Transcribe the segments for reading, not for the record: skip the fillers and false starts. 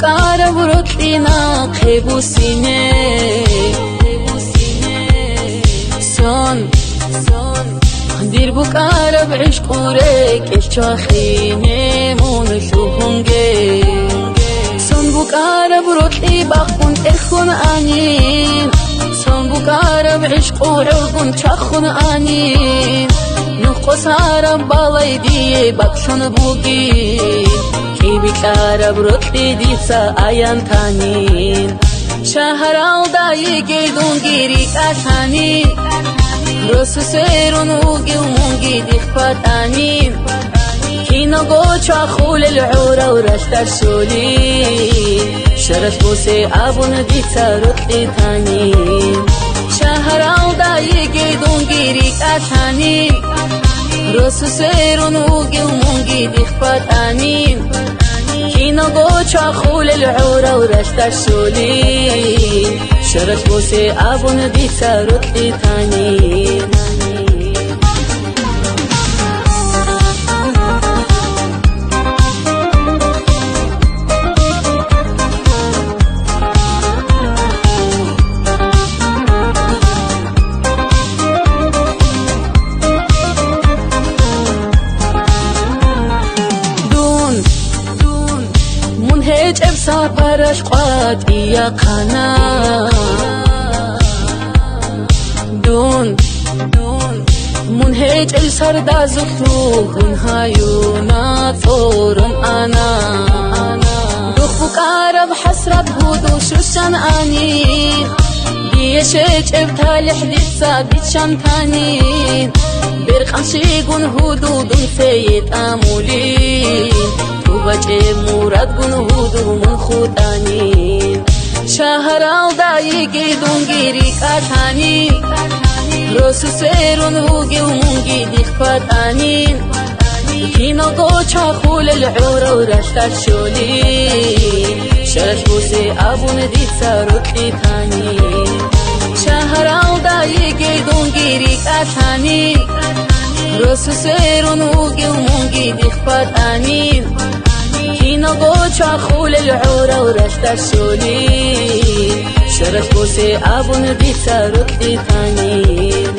Cara brutlina khebusine son dir bu cara بعشق ورك الشاخينه مون شوهنگه son bu cara brutli bakun ekhun anin son bu cara بعشق ورغun chakhun anin nuqsara balay diye bakşon bugi Bikara brutli disa ayan tanin Şahar aldayi geldun giri katanin Rosu serun ugi umungi dikpatanin Kino gocha khul العورة ورشتر شولين شرش بوسي abun disa rutli tanin Şahar aldayi geldun giri katanin Rosu serun ugi umungi dikpatanin Kino gocha khul العورة ورشتر شولين شرش بوسي abun disa rutli tanin ჭებსა პარაშყვატია ხანა დუნ მუნ ჰეჭელ სარდაზუხუნ ჰაიუნა წორონ ანა დუხუ კარაბ حسرت هودو شوشان ანინ ბიეშე ჭებთალი ჰდისა ბიჩან თანინ ბერყანში გუნ ჰუდუ დუნცე ეტამული Bache murad gun hudu mun khutanin Shahar aldayi gedun giri katanin Rosu serun ugi umungi dikpatanin Kino gocha khul العورة ورشتر شولين Sharash buse abun disa rutli tanin Shahar aldayi gedun giri katanin Rosu serun ugi umungi dikpatanin Kino gocha khul العورة ورشتر شولين شرش بوسي abun disa rutli tanin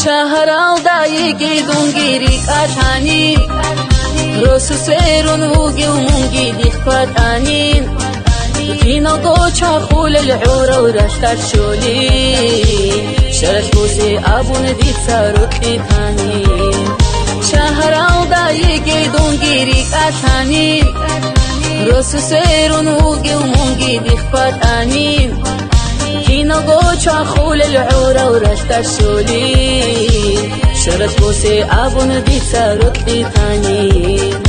Shahar aldayi gedun giri katanin Rosu serun ugi umungi dikpatanin Kino gocha khul العورة ورشتر شولين شرش بوسي abun disa rutli tanin Shahar aldayi gedun giri katanin Rosu serun ugi umungi dikpatanin Kino gocha khul العورة ورشتر شولين شرش بوسي abun disa rutli tanin